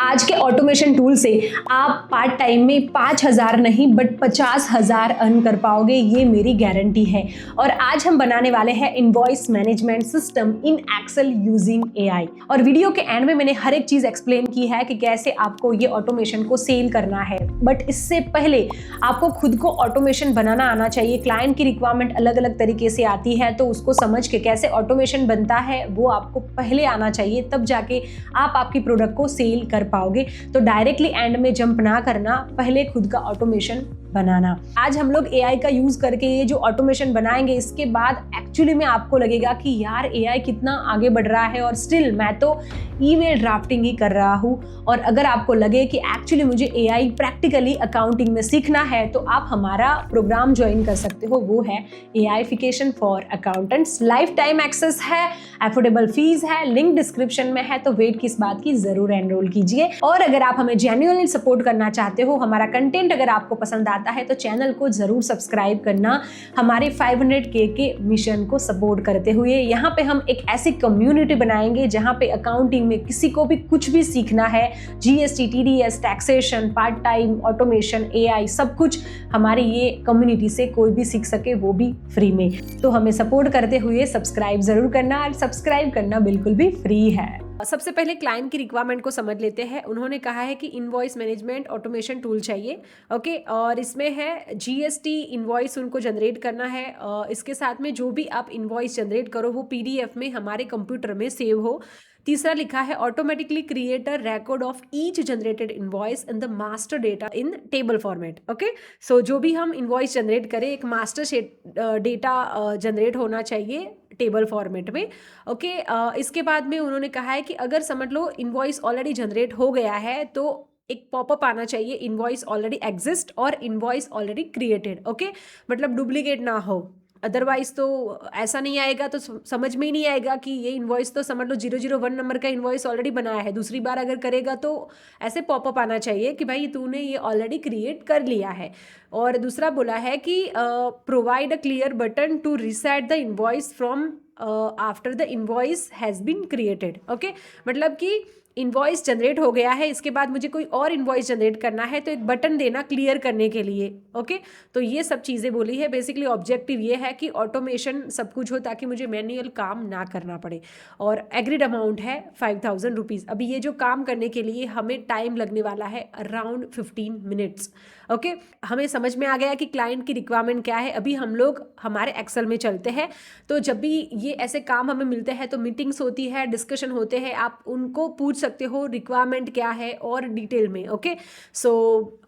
आज के automation tool से आप पार्ट टाइम में 5,000 नहीं बट 50,000 अर्न कर पाओगे, ये मेरी गारंटी है। और आज हम बनाने वाले हैं invoice management system in Excel using AI. और वीडियो के एंड में मैंने हर एक चीज एक्सप्लेन की है कि कैसे आपको ये ऑटोमेशन को सेल करना है। बट इससे पहले आपको खुद को ऑटोमेशन बनाना आना चाहिए। क्लाइंट की रिक्वायरमेंट अलग अलग तरीके से आती है, तो उसको समझ के कैसे ऑटोमेशन बनता है वो आपको पहले आना चाहिए, तब जाके आप आपकी प्रोडक्ट को सेल कर पाओगे। तो डायरेक्टली एंड में जंप ना करना, पहले खुद का ऑटोमेशन बनाना। आज हम लोग एआई का यूज करके ये जो ऑटोमेशन बनाएंगे, इसके बाद एक्चुअली में आपको लगेगा कि यार एआई कितना आगे बढ़ रहा है और स्टिल मैं तो ईमेल ड्राफ्टिंग ही कर रहा हूँ। और अगर आपको लगे कि एक्चुअली मुझे एआई प्रैक्टिकली अकाउंटिंग में सीखना है, तो आप हमारा प्रोग्राम ज्वाइन कर सकते हो। वो है AIfication for accountants. Lifetime access है, एफोर्डेबल फीस है, लिंक डिस्क्रिप्शन में है, तो वेट किस बात की, जरूर एनरोल कीजिए। और अगर आप हमें जेन्युइनली सपोर्ट करना चाहते हो, हमारा कंटेंट अगर आपको पसंद आता है, तो चैनल को जरूर सब्सक्राइब करना, हमारे 500K के मिशन को सपोर्ट करते हुए। यहाँ पे हम एक ऐसी कम्युनिटी बनाएंगे जहाँ पे अकाउंटिंग में किसी को भी कुछ भी सीखना है, GST, TDS, taxation, part time, automation, AI, सब कुछ हमारी ये कम्युनिटी से कोई भी सीख सके, वो भी फ्री में। तो हमें सपोर्ट करते हुए सब्सक्राइब जरूर करना, और सब्सक्राइब करना बिल्कुल भी फ्री है। सबसे पहले क्लाइंट की रिक्वायरमेंट को समझ लेते हैं। उन्होंने कहा है कि इनवॉइस मैनेजमेंट ऑटोमेशन टूल चाहिए, ओके। और इसमें है जीएसटी इनवॉइस उनको जनरेट करना है। इसके साथ में जो भी आप इनवॉइस जनरेट करो वो पीडीएफ में हमारे कंप्यूटर में सेव हो। तीसरा लिखा है automatically create a record of each generated invoice in the master data in table format, okay. So जो भी हम इनवॉइस जनरेट करें, एक मास्टर डेटा जनरेट होना चाहिए टेबल फॉर्मेट में, ओके। इसके बाद में उन्होंने कहा है कि अगर समझ लो इनवॉइस ऑलरेडी जनरेट हो गया है, तो एक पॉपअप आना चाहिए, इनवॉइस ऑलरेडी एग्जिस्ट और इनवॉइस ऑलरेडी क्रिएटेड, ओके। मतलब डुप्लीकेट ना हो, अदरवाइज तो ऐसा नहीं आएगा, तो समझ में ही नहीं आएगा कि ये इनवॉइस तो समझ लो 001 नंबर का इनवॉइस ऑलरेडी बनाया है, दूसरी बार अगर करेगा तो ऐसे पॉपअप आना चाहिए कि भाई तूने ये ऑलरेडी क्रिएट कर लिया है। और दूसरा बोला है कि provide a clear button to reset the invoice from after the invoice has been created, okay. मतलब कि इनवॉइस जनरेट हो गया है, इसके बाद मुझे कोई और इनवॉइस जनरेट करना है, तो एक बटन देना क्लियर करने के लिए, ओके। तो ये सब चीज़ें बोली है। बेसिकली ऑब्जेक्टिव ये है कि ऑटोमेशन सब कुछ हो ताकि मुझे मैन्युअल काम ना करना पड़े। और एग्रीड अमाउंट है 5,000 रुपीज़। अभी ये जो काम करने के लिए हमें टाइम लगने वाला है अराउंड 15 मिनट्स, ओके। हमें समझ में आ गया कि क्लाइंट की रिक्वायरमेंट क्या है। अभी हम लोग हमारे एक्सेल में चलते हैं। तो जब भी ये ऐसे काम हमें मिलते हैं तो मीटिंग्स होती है, डिस्कशन होते हैं, आप उनको पूछ सकते हो रिक्वायरमेंट क्या है और डिटेल में, ओके। सो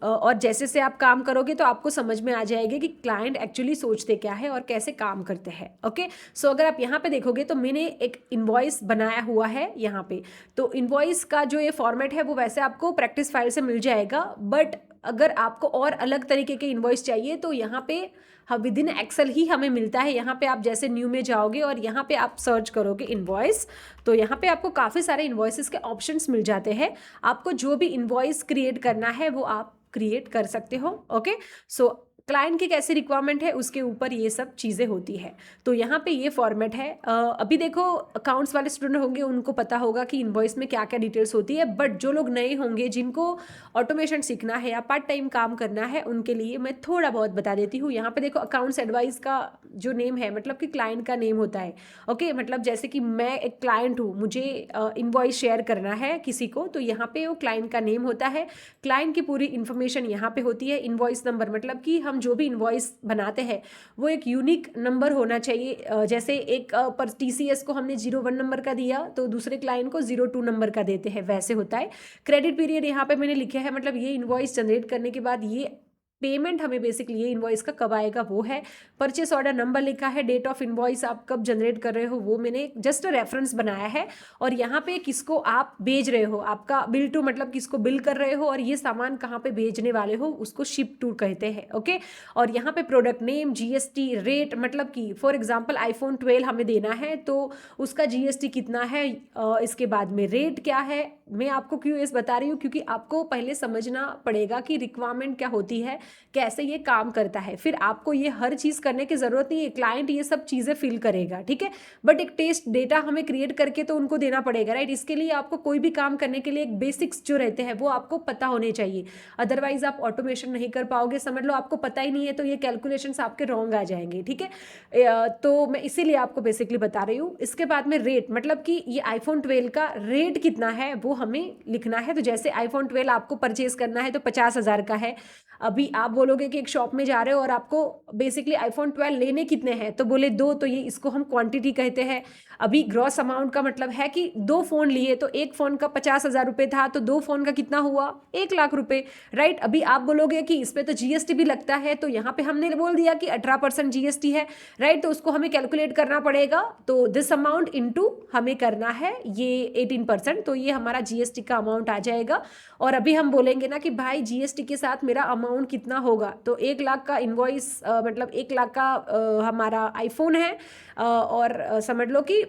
और जैसे से आप काम करोगे तो आपको समझ में आ जाएगी कि क्लाइंट एक्चुअली सोचते क्या है और कैसे काम करते हैं, ओके। सो अगर आप यहाँ पे देखोगे तो मैंने एक इनवॉइस बनाया हुआ है यहाँ पे। तो इनवॉइस का जो ये फॉर्मेट है वो वैसे आपको प्रैक्टिस फाइल से मिल जाएगा, बट अगर आपको और अलग तरीके के इनवॉइस चाहिए तो यहाँ पे विद इन एक्सेल ही हमें मिलता है। यहाँ पे आप जैसे न्यू में जाओगे और यहाँ पे आप सर्च करोगे इनवॉइस, तो यहाँ पे आपको काफ़ी सारे इनवॉइसेस के ऑप्शंस मिल जाते हैं। आपको जो भी इनवॉइस क्रिएट करना है वो आप क्रिएट कर सकते हो, ओके। सो क्लाइंट की कैसी रिक्वायरमेंट है उसके ऊपर ये सब चीज़ें होती है। तो यहाँ पे ये फॉर्मेट है। अभी देखो अकाउंट्स वाले स्टूडेंट होंगे उनको पता होगा कि इनवॉइस में क्या क्या डिटेल्स होती है, बट जो लोग नए होंगे जिनको ऑटोमेशन सीखना है या पार्ट टाइम काम करना है, उनके लिए मैं थोड़ा बहुत बता देती हूँ। यहाँ पे देखो अकाउंट्स एडवाइस का जो नेम है, मतलब कि क्लाइंट का नेम होता है, ओके। मतलब जैसे कि मैं एक क्लाइंट हूँ, मुझे इनवॉइस शेयर करना है किसी को, तो यहाँ पे वो क्लाइंट का नेम होता है। क्लाइंट की पूरी इन्फॉर्मेशन यहाँ पे होती है। इनवॉइस नंबर मतलब कि हम जो भी इनवॉइस बनाते हैं वो एक यूनिक नंबर होना चाहिए। जैसे एक पर टीसीएस को हमने 01 नंबर का दिया तो दूसरे क्लाइंट को 02 नंबर का देते हैं, वैसे होता है। क्रेडिट पीरियड यहाँ पे मैंने लिखा है, मतलब ये इनवॉइस जनरेट करने के बाद ये पेमेंट हमें बेसिकली ये इनवॉइस का कब आएगा वो है। परचेस ऑर्डर नंबर लिखा है, डेट ऑफ इनवॉइस आप कब जनरेट कर रहे हो वो मैंने जस्ट रेफरेंस बनाया है। और यहाँ पे किसको आप भेज रहे हो, आपका बिल टू मतलब किसको बिल कर रहे हो और ये सामान कहाँ पे भेजने वाले हो, उसको शिप टू कहते हैं, ओके। और यहाँ पे प्रोडक्ट नेम, जीएसटी, रेट, मतलब कि फॉर एग्जाम्पल iPhone 12 हमें देना है तो उसका जीएसटी कितना है, इसके बाद में रेट क्या है। मैं आपको क्यों इस बता रही हूँ, क्योंकि आपको पहले समझना पड़ेगा कि रिक्वायरमेंट क्या होती है, कैसे ये काम करता है। फिर आपको ये हर चीज़ करने की ज़रूरत नहीं है, क्लाइंट ये सब चीज़ें फिल करेगा, ठीक है। बट एक टेस्ट डेटा हमें क्रिएट करके तो उनको देना पड़ेगा, राइट। इसके लिए आपको कोई भी काम करने के लिए एक बेसिक्स जो रहते हैं वो आपको पता होने चाहिए, अदरवाइज आप ऑटोमेशन नहीं कर पाओगे। समझ लो आपको पता ही नहीं है तो ये कैलकुलेशंस आपके रॉन्ग आ जाएंगे, ठीक है। तो मैं इसीलिए आपको बेसिकली बता रही हूँ। इसके बाद में रेट, मतलब कि ये आईफोन 12 का रेट कितना है वो हमें लिखना है। तो जैसे आईफोन 12 आपको परचेज करना है तो 50,000 का है। अभी आप बोलोगे कि एक शॉप में जा रहे हो और आपको बेसिकली आईफोन 12 लेने कितने हैं, तो बोले 2, तो ये इसको हम क्वांटिटी कहते हैं। अभी ग्रॉस अमाउंट का मतलब है कि 2 फोन लिए तो एक फोन का 50,000 रुपये था, तो 2 फोन का कितना हुआ, 1 लाख रुपए, राइट। अभी आप बोलोगे कि इस पे तो जीएसटी भी लगता है, तो यहाँ पे हमने बोल दिया कि 18% जीएसटी है, राइट। तो उसको हमें कैलकुलेट करना पड़ेगा। तो दिस अमाउंट इनटू हमें करना है ये 18%, तो ये हमारा जीएसटी का अमाउंट आ जाएगा। और अभी हम बोलेंगे ना कि भाई जीएसटी के साथ मेरा अमाउंट कितना होगा, तो 1 लाख का इनवॉइस मतलब 1 लाख का हमारा आईफोन है, और समझ लो कि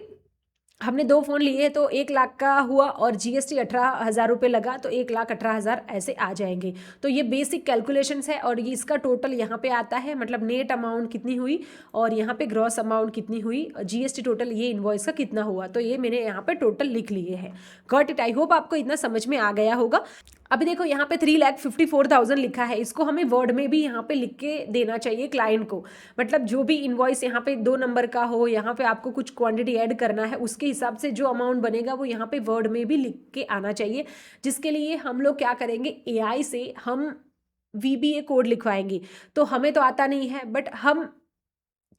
हमने 2 फोन लिए तो 1 लाख का हुआ और जीएसटी 18,000 रुपये लगा, तो 1,18,000 ऐसे आ जाएंगे। तो ये बेसिक कैलकुलेशंस है और ये इसका टोटल यहाँ पे आता है, मतलब नेट अमाउंट कितनी हुई और यहाँ पे ग्रॉस अमाउंट कितनी हुई, जीएसटी टोटल ये इनवॉइस का कितना हुआ। तो ये मैंने यहाँ पे टोटल लिख लिए हैं। Got it. आई होप आपको इतना समझ में आ गया होगा। अभी देखो यहाँ पे 3,54,000 लिखा है, इसको हमें वर्ड में भी यहाँ पे लिख के देना चाहिए क्लाइंट को। मतलब जो भी इनवॉइस यहाँ पे 2 नंबर का हो, यहाँ पे आपको कुछ क्वांटिटी ऐड करना है, उसके हिसाब से जो अमाउंट बनेगा वो यहाँ पे वर्ड में भी लिख के आना चाहिए। जिसके लिए हम लोग क्या करेंगे, एआई से हम VBA कोड लिखवाएंगे। तो हमें तो आता नहीं है, बट हम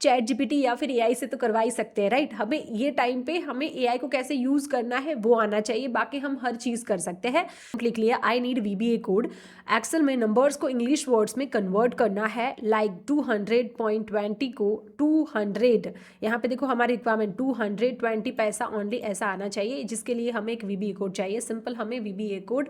चैट जीपीटी या फिर एआई से तो करवा ही सकते हैं, राइट। हमें ये टाइम पे हमें एआई को कैसे यूज करना है वो आना चाहिए, बाकी हम हर चीज कर सकते हैं। लिख लिया I need VBA code. Excel में नंबर्स को इंग्लिश वर्ड्स में कन्वर्ट करना है, लाइक 200.20 को 200, यहाँ पे देखो हमारी रिक्वायरमेंट 220 पैसा ओनली, ऐसा आना चाहिए। जिसके लिए हमें एक VBA कोड चाहिए। सिंपल हमें VBA कोड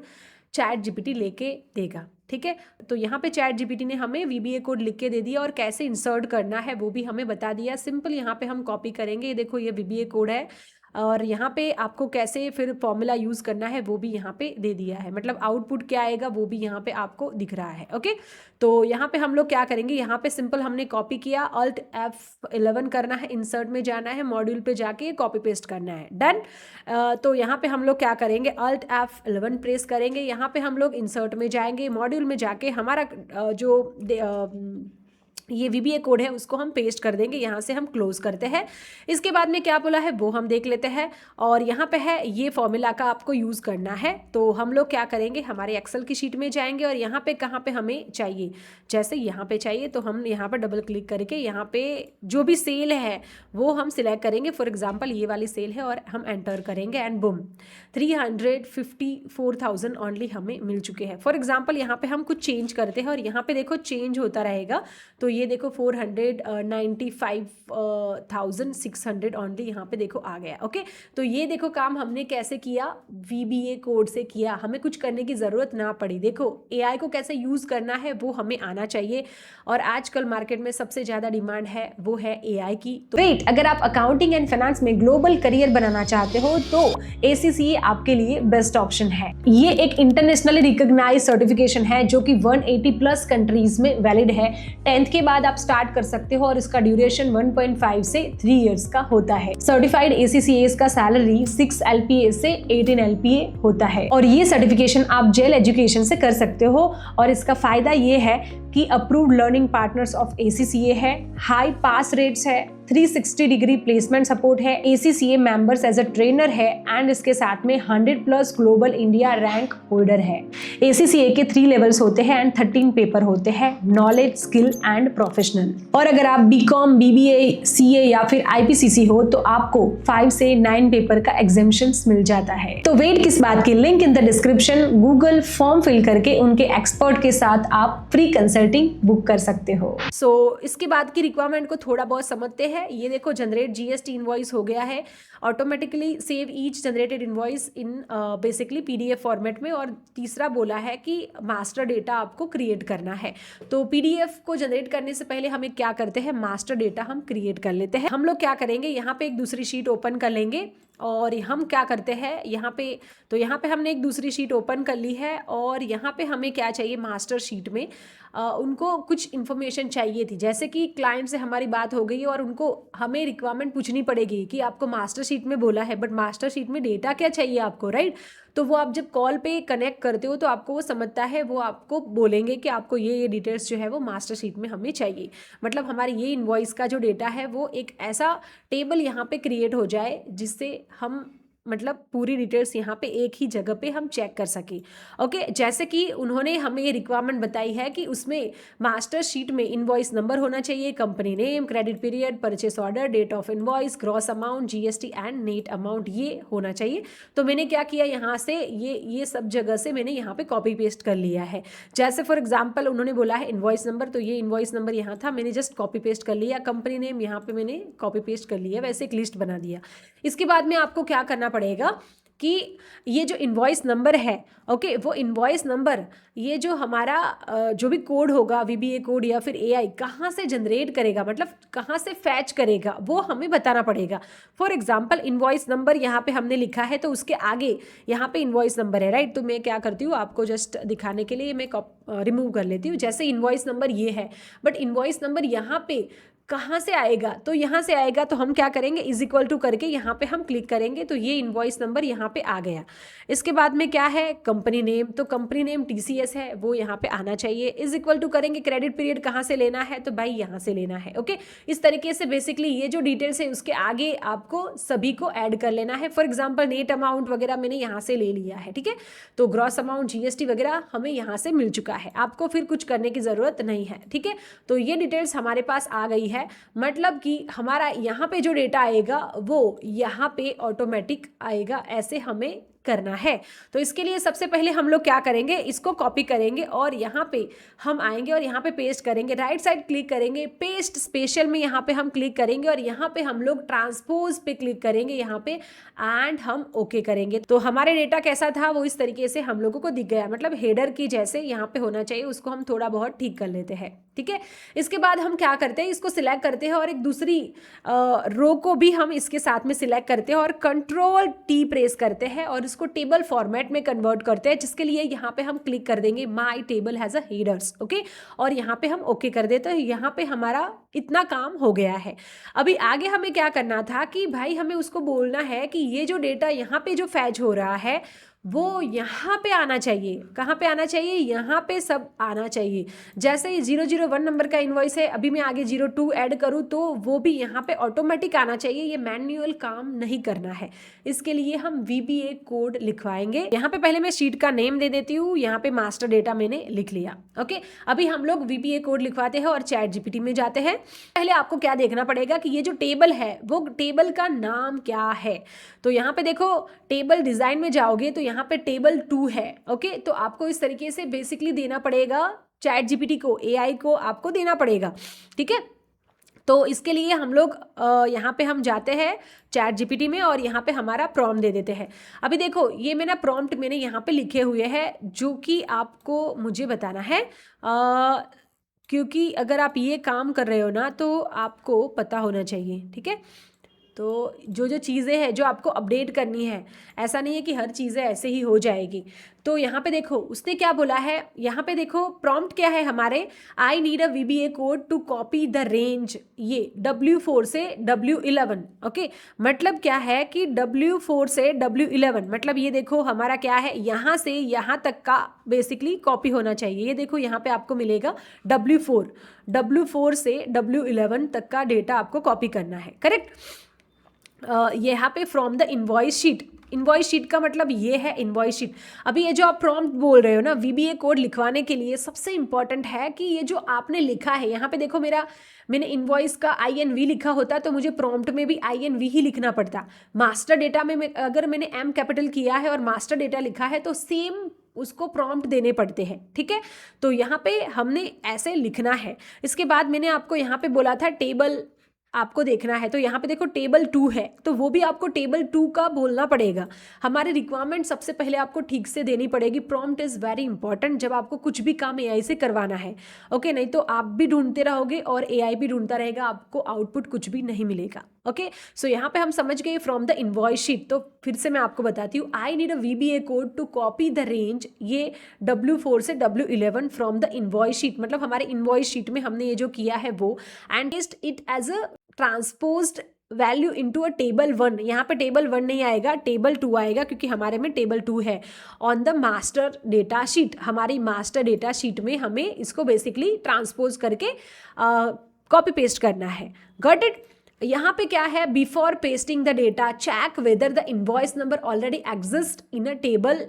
चैट जीपीटी लेके देगा, ठीक है। तो यहाँ पे चैट जीपीटी ने हमें VBA कोड लिख के दे दिया और कैसे इंसर्ट करना है वो भी हमें बता दिया। सिंपल यहाँ पे हम कॉपी करेंगे, ये देखो ये VBA कोड है, और यहाँ पे आपको कैसे फिर फॉर्मूला यूज करना है वो भी यहाँ पे दे दिया है। मतलब आउटपुट क्या आएगा वो भी यहाँ पे आपको दिख रहा है, ओके। तो यहाँ पे हम लोग क्या करेंगे, यहाँ पे सिंपल हमने कॉपी किया, Alt F11 करना है, इंसर्ट में जाना है, मॉड्यूल पे जाके कॉपी पेस्ट करना है, डन। तो यहाँ पे हम लोग क्या करेंगे, Alt F11 प्रेस करेंगे, यहाँ पे हम लोग इंसर्ट में जाएंगे, मॉड्यूल में जाके हमारा ये VBA कोड है उसको हम पेस्ट कर देंगे। यहाँ से हम क्लोज करते हैं। इसके बाद में क्या बोला है वो हम देख लेते हैं। और यहाँ पे है ये फॉर्मूला का आपको यूज़ करना है। तो हम लोग क्या करेंगे, हमारे एक्सेल की शीट में जाएंगे और यहाँ पे कहाँ पे हमें चाहिए, जैसे यहाँ पे चाहिए तो हम यहाँ पर डबल क्लिक करके यहाँ पे जो भी सेल है वो हम सिलेक्ट करेंगे। फॉर एग्जाम्पल ये वाली सेल है और हम एंटर करेंगे एंड बुम 354,000 ओनली हमें मिल चुके हैं। फॉर एग्जाम्पल यहाँ पे हम कुछ चेंज करते हैं और यहाँ पे देखो चेंज होता रहेगा। तो ये देखो 495,600 ओनली यहाँ पे देखो आ गया, ओके। तो ये देखो काम हमने कैसे किया, VBA कोड से किया, हमें कुछ करने की ज़रूरत ना पड़ी। देखो AI को कैसे यूज़ करना है वो हमें आना चाहिए। और आजकल मार्केट में सबसे ज़्यादा डिमांड है वो है AI की। तो वेट, अगर आप अकाउंटिंग एंड फाइनेंस में ग्लोबल करियर बनाना चाहते हो तो ACCA आपके लिए बेस्ट ऑप्शन है। ये एक इंटरनेशनली रिकॉग्नाइज सर्टिफिकेशन है जो कि 180+ कंट्रीज में वैलिड है। 10th के बाद आप स्टार्ट कर सकते हो और इसका ड्यूरेशन 1.5 से 3 इयर्स का होता है। सर्टिफाइड ACCA का सैलरी 6 LPA से 18 LPA होता है और ये सर्टिफिकेशन आप जेल एजुकेशन से कर सकते हो। और इसका फायदा ये है कि approved learning partners of ACCA है, हाई पास रेट्स है, 360 डिग्री प्लेसमेंट सपोर्ट है, ACCA members as a trainer है एंड इसके साथ में 100+ ग्लोबल इंडिया रैंक होल्डर है। ACCA के 3 लेवल्स होते हैं एंड 13 पेपर होते हैं, नॉलेज, स्किल एंड प्रोफेशनल। और अगर आप BCom, BBA, CA या फिर IPCC हो तो आपको 5 से 9 पेपर का एग्जेम्पशंस मिल जाता है। तो वेट किस बात की, link in the description. Google form fill करके उनके एक्सपर्ट के साथ आप फ्री कंसल्टिंग बुक कर सकते हो। सो इसके बाद की रिक्वायरमेंट को थोड़ा बहुत समझते हैं। ये देखो जनरेट GST इनवॉइस हो गया है, automatically save each generated invoice in basically PDF format में। और तीसरा बोला बोला है कि मास्टर डेटा आपको क्रिएट करना है। तो पीडीएफ को जनरेट करने से पहले हमें क्या करते हैं, मास्टर डेटा हम क्रिएट कर लेते हैं। हम लोग क्या करेंगे, यहाँ पे एक दूसरी शीट ओपन कर लेंगे और हम क्या करते हैं यहाँ पे हमने एक दूसरी शीट ओपन कर ली है और यहाँ पे हमें क्या चाहिए, मास्टर शीट में उनको कुछ इन्फॉर्मेशन चाहिए थी, जैसे कि क्लाइंट से हमारी बात हो गई और उनको हमें रिक्वायरमेंट पूछनी पड़ेगी कि आपको मास्टर शीट में बोला है बट मास्टर शीट में डेटा क्या चाहिए आपको, राइट। तो वो आप जब कॉल पे कनेक्ट करते हो तो आपको वो समझता है, वो आपको बोलेंगे कि आपको ये डिटेल्स जो है वो मास्टर शीट में हमें चाहिए। मतलब हमारी ये इनवॉइस का जो डेटा है वो एक ऐसा टेबल यहाँ पे क्रिएट हो जाए जिससे हम मतलब पूरी डिटेल्स यहाँ पे एक ही जगह पे हम चेक कर सकें। ओके, जैसे कि उन्होंने हमें ये रिक्वायरमेंट बताई है कि उसमें मास्टर शीट में इनवॉइस नंबर होना चाहिए, company name, credit period, purchase order, date of invoice, gross amount, GST and net amount, ये होना चाहिए। तो मैंने क्या किया, यहाँ से ये सब जगह से मैंने यहाँ पे कॉपी पेस्ट कर लिया है। जैसे फॉर एग्जाम्पल उन्होंने बोला है इनवॉइस नंबर, तो ये इनवॉइस नंबर यहाँ था, मैंने जस्ट कॉपी पेस्ट कर लिया। कंपनी नेम यहाँ पे मैंने कॉपी पेस्ट कर लिया, वैसे एक लिस्ट बना दिया। इसके बाद में आपको क्या करना पड़ेगा कि ये जो इनवॉइस नंबर है, ओके, वो इनवॉइस नंबर ये जो हमारा जो भी कोड होगा, वीबीए कोड या फिर एआई कहाँ से जनरेट करेगा, मतलब कहाँ से फैच करेगा, वो हमें बताना पड़ेगा। फॉर एग्जांपल इनवॉइस नंबर यहाँ पे हमने लिखा है तो उसके आगे यहाँ पे इनवॉइस नंबर है, राइट। तो मैं क्या करती हूँ, आपको जस्ट दिखाने के लिए मैं रिमूव कर लेती हूँ। जैसे इनवॉइस नंबर ये है बट इनवॉइस नंबर यहाँ पे कहाँ से आएगा, तो यहाँ से आएगा। तो हम क्या करेंगे, इज इक्वल टू करके यहाँ पे हम क्लिक करेंगे तो ये इनवॉइस नंबर यहाँ पे आ गया। इसके बाद में क्या है, कंपनी नेम, तो कंपनी नेम टीसीएस है वो यहाँ पे आना चाहिए। इज इक्वल टू करेंगे, क्रेडिट पीरियड कहाँ से लेना है, तो भाई यहाँ से लेना है। ओके, इस तरीके से बेसिकली ये जो डिटेल्स है उसके आगे आपको सभी को ऐड कर लेना है। फॉर एग्जाम्पल नेट अमाउंट वगैरह मैंने यहाँ से ले लिया है, ठीक है। तो ग्रॉस अमाउंट, जीएसटी वगैरह हमें यहाँ से मिल चुका है, आपको फिर कुछ करने की जरूरत नहीं है, ठीक है। तो ये डिटेल्स हमारे पास आ गई है, मतलब कि हमारा यहाँ पे जो डेटा आएगा वो यहाँ पे ऑटोमेटिक आएगा, ऐसे हमें करना है। तो इसके लिए सबसे पहले हम लोग क्या करेंगे, इसको कॉपी करेंगे और यहाँ पे हम आएंगे और यहाँ पे पेस्ट करेंगे। राइट साइड क्लिक करेंगे, पेस्ट स्पेशल में यहाँ पे हम क्लिक करेंगे और यहाँ पे हम लोग ट्रांसपोज पे क्लिक करेंगे यहाँ पे एंड हम ओके करेंगे। तो हमारे डेटा कैसा था वो इस तरीके से हम लोगों को दिख गया, मतलब हेडर की जैसे यहाँ पे होना चाहिए, उसको हम थोड़ा बहुत ठीक कर लेते हैं, ठीक है। इसके बाद हम क्या करते हैं, इसको सिलेक्ट करते हैं और एक दूसरी रो को भी हम इसके साथ में सिलेक्ट करते हैं और कंट्रोल टी प्रेस करते हैं और इसको टेबल फॉर्मेट में कन्वर्ट करते हैं, जिसके लिए यहाँ पे हम क्लिक कर देंगे my table has a headers, okay, और यहाँ पे हम ओके कर देते हैं। यहाँ पे हमारा इतना काम हो गया है। अभी आगे हमें क्या करना था कि भाई हमें उसको बोलना है कि ये जो डेटा यहाँ पे जो फैच हो रहा है वो यहाँ पे आना चाहिए। कहाँ पे आना चाहिए, यहाँ पे सब आना चाहिए। जैसे ये 001 नंबर का इनवॉइस है, अभी मैं आगे 02 ऐड करूँ तो वो भी यहाँ पे ऑटोमेटिक आना चाहिए, ये मैन्युअल काम नहीं करना है। इसके लिए हम VBA कोड लिखवाएंगे। यहाँ पे पहले मैं शीट का नेम दे देती हूँ, यहाँ पे मास्टर डेटा मैंने लिख लिया, ओके। अभी हम लोग VBA कोड लिखवाते हैं और चैट जीपीटी में जाते हैं। पहले आपको क्या देखना पड़ेगा कि ये जो टेबल है वो टेबल का नाम क्या है। तो यहाँ पे देखो टेबल डिजाइन में जाओगे तो यहाँ पे टेबल 2 है, ओके। तो आपको इस तरीके से बेसिकली देना पड़ेगा चैट जीपीटी को, AI को आपको देना पड़ेगा, ठीक है। तो इसके लिए हम लोग यहाँ पे हम जाते हैं चैट जीपीटी में और यहाँ पे हमारा प्रॉम्प्ट दे देते हैं। अभी देखो ये मेरा प्रॉम्प्ट मैंने यहाँ पे लिखे हुए हैं जो कि आपको मुझे बताना है, क्योंकि अगर आप ये काम कर रहे हो ना तो आपको पता होना चाहिए, ठीक है। तो जो चीज़ें हैं जो आपको अपडेट करनी है, ऐसा नहीं है कि हर चीज़ें ऐसे ही हो जाएगी। तो यहाँ पे देखो उसने क्या बोला है, यहाँ पे देखो प्रॉम्प्ट क्या है हमारे, I need a VBA code to copy the range, ये W4 से W11, ओके। मतलब क्या है कि W4 से W11, मतलब ये देखो हमारा क्या है, यहाँ से यहाँ तक का बेसिकली कॉपी होना चाहिए। ये देखो यहाँ पे आपको मिलेगा W4 से W11 तक का डेटा आपको कॉपी करना है, करेक्ट। यहाँ पे from the invoice sheet, invoice sheet का मतलब ये है इनवॉइस शीट। अभी ये जो आप प्रॉम्प्ट बोल रहे हो ना VBA कोड लिखवाने के लिए, सबसे इंपॉर्टेंट है कि ये जो आपने लिखा है यहाँ पे देखो मैंने इनवॉइस का INV लिखा होता तो मुझे प्रॉम्प्ट में भी INV ही लिखना पड़ता। मास्टर डेटा में अगर मैंने M कैपिटल किया है और मास्टर डेटा लिखा है तो सेम उसको प्रॉम्प्ट देने पड़ते हैं, ठीक है। तो यहाँ पे हमने ऐसे लिखना है। इसके बाद मैंने आपको यहाँ पे बोला था टेबल आपको देखना है, तो यहाँ पे देखो टेबल 2 है, तो वो भी आपको टेबल 2 का बोलना पड़ेगा। हमारे रिक्वायरमेंट सबसे पहले आपको ठीक से देनी पड़ेगी। प्रॉम्प्ट इज़ वेरी इंपॉर्टेंट जब आपको कुछ भी काम एआई से करवाना है, ओके। नहीं तो आप भी ढूंढते रहोगे और एआई भी ढूंढता रहेगा, आपको आउटपुट कुछ भी नहीं मिलेगा, ओके। सो यहाँ पे हम समझ गए फ्रॉम द इनवॉइस शीट। तो फिर से मैं आपको बताती हूँ, I need a VBA code to copy the range, ये W4 से W11 from the invoice sheet, मतलब हमारे इनवॉइस शीट में हमने ये जो किया है वो, and test it as a transposed value into a table 1। यहाँ पे टेबल 1 नहीं आएगा, टेबल 2 आएगा, क्योंकि हमारे में टेबल 2 है। On the master data sheet, हमारी मास्टर डेटा शीट में हमें इसको बेसिकली ट्रांसपोज करके कॉपी पेस्ट करना है। Got it. यहाँ पे क्या है, before pasting the data check whether the invoice number already exist in a table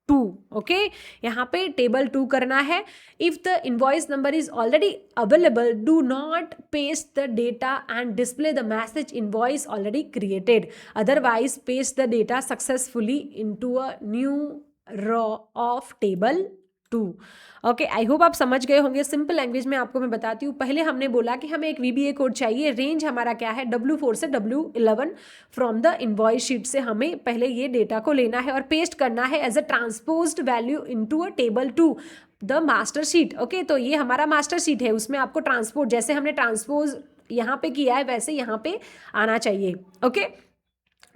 2, okay. यहाँ पे टेबल 2 करना है। If the invoice number is already available, do not paste the data and display the message invoice already created, otherwise paste the data successfully into a new raw of table 2, okay. I hope आप समझ गए होंगे। Simple language में आपको मैं बताती हूँ। पहले हमने बोला कि हमें एक VBA कोड चाहिए, रेंज हमारा क्या है W4 से W11 from the invoice sheet से हमें पहले ये डेटा को लेना है और पेस्ट करना है as a transposed value into a table 2 the master sheet, okay. तो ये हमारा मास्टर शीट है, उसमें आपको ट्रांसपोर्ट, जैसे हमने ट्रांसपोज यहाँ पे किया है वैसे यहाँ पे आना चाहिए, ओके।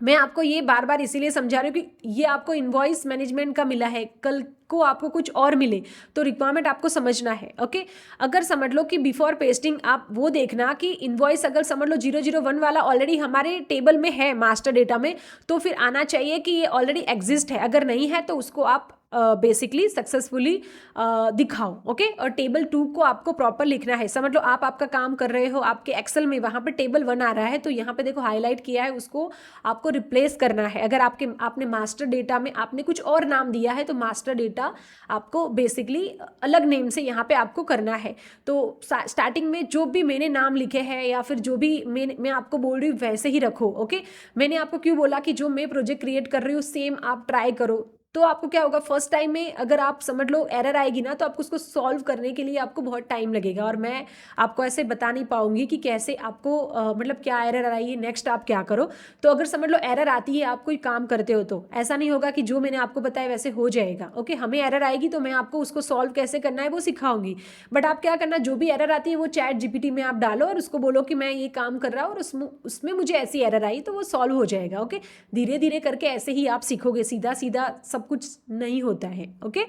मैं आपको ये बार बार इसीलिए समझा रही हूँ कि ये आपको इनवॉइस मैनेजमेंट का मिला है, कल को आपको कुछ और मिले तो रिक्वायरमेंट आपको समझना है, ओके। अगर समझ लो कि बिफोर पेस्टिंग आप वो देखना कि इनवॉइस अगर समझ लो 001 वाला ऑलरेडी हमारे टेबल में है मास्टर डेटा में, तो फिर आना चाहिए कि ये ऑलरेडी एग्जिस्ट है। अगर नहीं है तो उसको आप बेसिकली सक्सेसफुली दिखाओ, ओके। और टेबल 2 को आपको प्रॉपर लिखना है। समझ लो आप आपका काम कर रहे हो, आपके एक्सेल में वहाँ पे टेबल 1 आ रहा है, तो यहाँ पे देखो हाईलाइट किया है, उसको आपको रिप्लेस करना है। अगर आपने मास्टर डेटा में आपने कुछ और नाम दिया है तो मास्टर डेटा आपको बेसिकली अलग नेम से यहाँ पे आपको करना है। तो स्टार्टिंग में जो भी मैंने नाम लिखे हैं या फिर जो भी मैं आपको बोल रही हूँ वैसे ही रखो, ओके। मैंने आपको क्यों बोला कि जो मैं प्रोजेक्ट क्रिएट कर रही हूँ सेम आप ट्राई करो, तो आपको क्या होगा, फर्स्ट टाइम में अगर आप समझ लो एरर आएगी ना, तो आपको उसको सॉल्व करने के लिए आपको बहुत टाइम लगेगा, और मैं आपको ऐसे बता नहीं पाऊंगी कि कैसे आपको मतलब क्या एरर आ रही है, नेक्स्ट आप क्या करो। तो अगर समझ लो एरर आती है, आप कोई काम करते हो, तो ऐसा नहीं होगा कि जो मैंने आपको बताया वैसे हो जाएगा, ओके। हमें एरर आएगी तो मैं आपको उसको सॉल्व कैसे करना है वो सिखाऊंगी, बट आप क्या करना, जो भी एरर आती है वो ChatGPT में आप डालो और उसको बोलो कि मैं ये काम कर रहा हूँ और उसमें मुझे ऐसी एरर आई, तो वो सॉल्व हो जाएगा, ओके। धीरे धीरे करके ऐसे ही आप सीखोगे, सीधा सीधा सब कुछ नहीं होता है, ओके।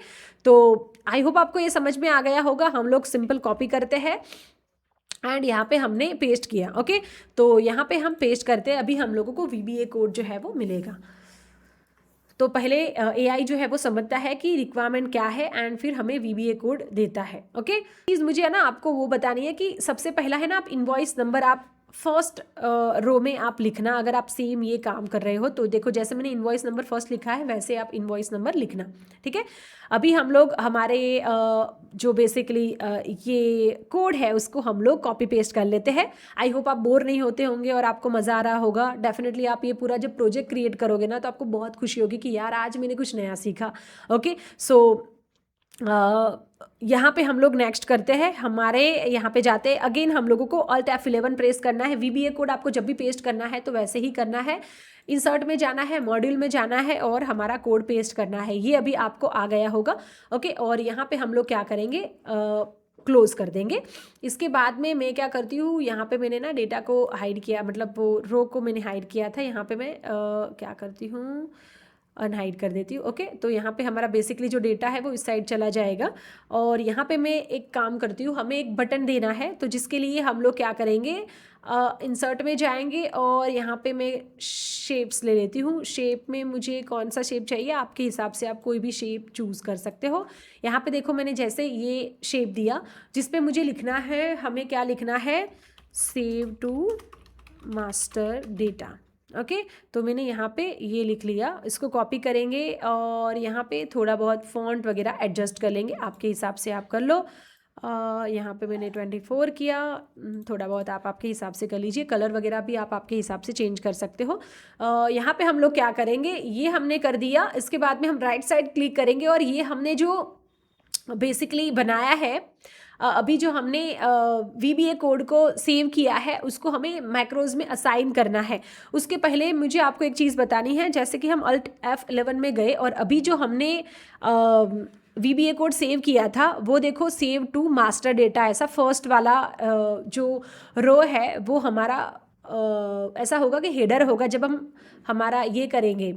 तो आई होप आपको ये समझ में आ गया होगा। हम लोग सिंपल कॉपी करते हैं एंड यहाँ पे हमने पेस्ट किया, ओके। तो यहाँ पे हम पेस्ट करते हैं, अभी हम लोगों को VBA कोड जो है वो मिलेगा। तो पहले AI जो है वो समझता है कि रिक्वायरमेंट क्या है एंड फिर हमें VBA कोड देता है, ओके। चीज़ मुझे है ना आपको वो बतानी है कि सबसे पहला है ना, आप इनवॉइस नंबर आप फर्स्ट रो में आप लिखना। अगर आप सेम ये काम कर रहे हो तो देखो, जैसे मैंने इनवॉइस नंबर फर्स्ट लिखा है वैसे आप इनवॉइस नंबर लिखना, ठीक है। अभी हम लोग हमारे जो बेसिकली ये कोड है उसको हम लोग कॉपी पेस्ट कर लेते हैं। आई होप आप बोर नहीं होते होंगे और आपको मज़ा आ रहा होगा। डेफिनेटली आप ये पूरा जब प्रोजेक्ट क्रिएट करोगे ना, तो आपको बहुत खुशी होगी कि यार आज मैंने कुछ नया सीखा, ओके। सो यहाँ पे हम लोग नेक्स्ट करते हैं, हमारे यहाँ पे जाते हैं। अगेन हम लोगों को Alt F11 प्रेस करना है। VBA कोड आपको जब भी पेस्ट करना है तो वैसे ही करना है। इंसर्ट में जाना है, मॉड्यूल में जाना है और हमारा कोड पेस्ट करना है। ये अभी आपको आ गया होगा, ओके। और यहाँ पे हम लोग क्या करेंगे, क्लोज कर देंगे। इसके बाद में मैं क्या करती हूँ, यहाँ पे मैंने ना डेटा को हाइड किया, मतलब वो रो को मैंने हाइड किया था। यहाँ पे मैं क्या करती हूँ, अनहाइड कर देती हूँ, ओके। तो यहाँ पे हमारा बेसिकली जो डेटा है वो इस साइड चला जाएगा। और यहाँ पे मैं एक काम करती हूँ, हमें एक बटन देना है, तो जिसके लिए हम लोग क्या करेंगे, इंसर्ट में जाएंगे और यहाँ पे मैं शेप्स ले लेती हूँ। शेप में मुझे कौन सा शेप चाहिए, आपके हिसाब से आप कोई भी शेप चूज़ कर सकते हो। यहाँ पे देखो मैंने जैसे ये शेप दिया, जिस पे मुझे लिखना है, हमें क्या लिखना है, save to master data, okay. तो मैंने यहाँ पे ये लिख लिया। इसको कॉपी करेंगे और यहाँ पे थोड़ा बहुत फॉन्ट वगैरह एडजस्ट कर लेंगे, आपके हिसाब से आप कर लो। यहाँ पे मैंने 24 किया, थोड़ा बहुत आप आपके हिसाब से कर लीजिए। कलर वगैरह भी आप आपके हिसाब से चेंज कर सकते हो। यहाँ पे हम लोग क्या करेंगे, ये हमने कर दिया। इसके बाद में हम राइट साइड क्लिक करेंगे और ये हमने जो बेसिकली बनाया है अभी जो हमने VBA कोड को सेव किया है उसको हमें मैक्रोज में असाइन करना है। उसके पहले मुझे आपको एक चीज़ बतानी है, जैसे कि हम Alt F11 में गए और अभी जो हमने VBA कोड सेव किया था वो देखो सेव टू मास्टर डेटा, ऐसा फर्स्ट वाला जो रो है वो हमारा ऐसा होगा कि हेडर होगा। जब हम हमारा ये करेंगे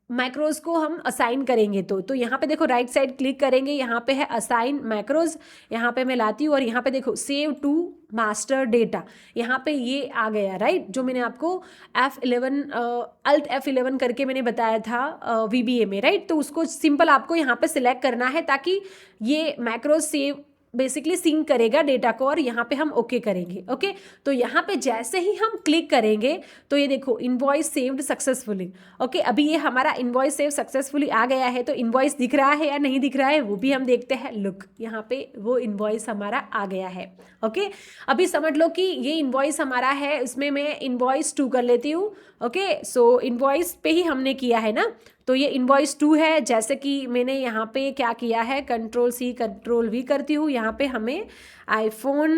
मैक्रोज को हम असाइन करेंगे तो यहाँ पे देखो राइट साइड क्लिक करेंगे, यहाँ पे है असाइन मैक्रोज, यहाँ पे मैं लाती हूँ और यहाँ पे देखो सेव टू मास्टर डेटा, यहाँ पे ये आ गया राइट, जो मैंने आपको Alt F11 करके मैंने बताया था VBA में राइट। तो उसको सिंपल आपको यहाँ पे सिलेक्ट करना है ताकि ये मैक्रोज सेव बेसिकली सिंक करेगा डेटा को और यहाँ पे हम ओके करेंगे। ओके तो यहाँ पे जैसे ही हम क्लिक करेंगे तो ये देखो इनवॉइस सेव्ड सक्सेसफुली। ओके अभी ये हमारा इनवॉइस सेव सक्सेसफुली आ गया है। तो इनवॉइस दिख रहा है या नहीं दिख रहा है वो भी हम देखते हैं। लुक यहाँ पे वो इनवॉइस हमारा आ गया है। ओके अभी समझ लो कि ये इनवॉइस हमारा है, उसमें मैं इनवॉइस 2 कर लेती हूँ। ओके सो इनवॉइस पे ही हमने किया है ना, तो ये इनवॉइस 2 है। जैसे कि मैंने यहाँ पे क्या किया है, Ctrl+C Ctrl+V करती हूँ, यहाँ पे हमें iPhone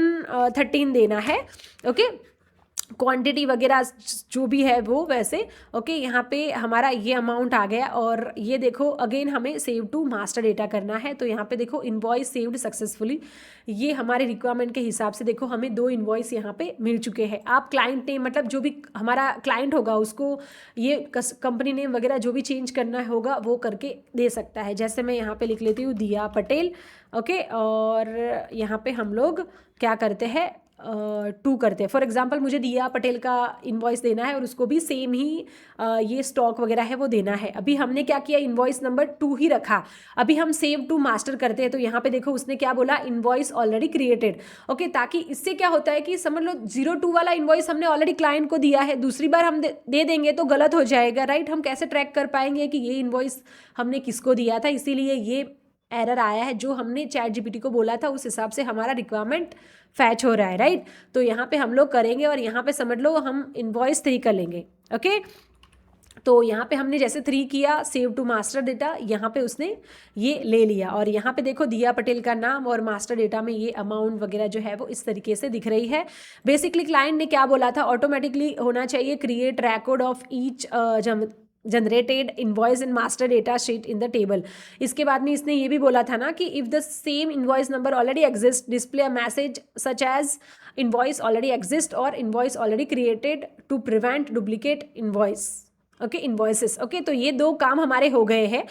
13 देना है। ओके क्वांटिटी वगैरह जो भी है वो वैसे। ओके यहाँ पे हमारा ये अमाउंट आ गया और ये देखो अगेन हमें सेव टू मास्टर डेटा करना है। तो यहाँ पे देखो इनवॉइस सेव्ड सक्सेसफुली, ये हमारे रिक्वायरमेंट के हिसाब से देखो हमें 2 इनवॉइस यहाँ पे मिल चुके हैं। आप क्लाइंट नेम मतलब जो भी हमारा क्लाइंट होगा उसको ये कंपनी नेम वगैरह जो भी चेंज करना होगा वो करके दे सकता है। जैसे मैं यहाँ पे लिख लेती हूँ दिया पटेल। ओके और यहाँ पे हम लोग क्या करते हैं 2 करते हैं। फॉर एग्जांपल मुझे दिया पटेल का इनवॉइस देना है और उसको भी सेम ही ये स्टॉक वगैरह है वो देना है। अभी हमने क्या किया, इनवॉइस नंबर 2 ही रखा। अभी हम सेव टू मास्टर करते हैं तो यहाँ पे देखो उसने क्या बोला, इनवॉइस ऑलरेडी क्रिएटेड। ओके ताकि इससे क्या होता है कि समझ लो 02 वाला इनवॉइस हमने ऑलरेडी क्लाइंट को दिया है, दूसरी बार हम दे देंगे तो गलत हो जाएगा राइट। हम कैसे ट्रैक कर पाएंगे कि ये इनवॉइस हमने किसको दिया था, इसीलिए ये एरर आया है। जो हमने ChatGPT को बोला था उस हिसाब से हमारा रिक्वायरमेंट फैच हो रहा है राइट। तो यहाँ पे हम लोग करेंगे और यहाँ पे समझ लो हम इनवॉइस 3 कर लेंगे। ओके तो यहाँ पे हमने जैसे 3 किया सेव टू मास्टर डेटा, यहाँ पे उसने ये ले लिया और यहाँ पे देखो दिया पटेल का नाम और मास्टर डेटा में ये अमाउंट वगैरह जो है वो इस तरीके से दिख रही है। बेसिकली क्लाइंट ने क्या बोला था, ऑटोमेटिकली होना चाहिए create record of each generated invoice in master data sheet in the table. इसके बाद में इसने ये भी बोला था ना कि if the same invoice number already exist display a message such as invoice already exist और invoice already created to prevent duplicate invoice. Okay invoices. Okay तो ये 2 काम हमारे हो गए हैं।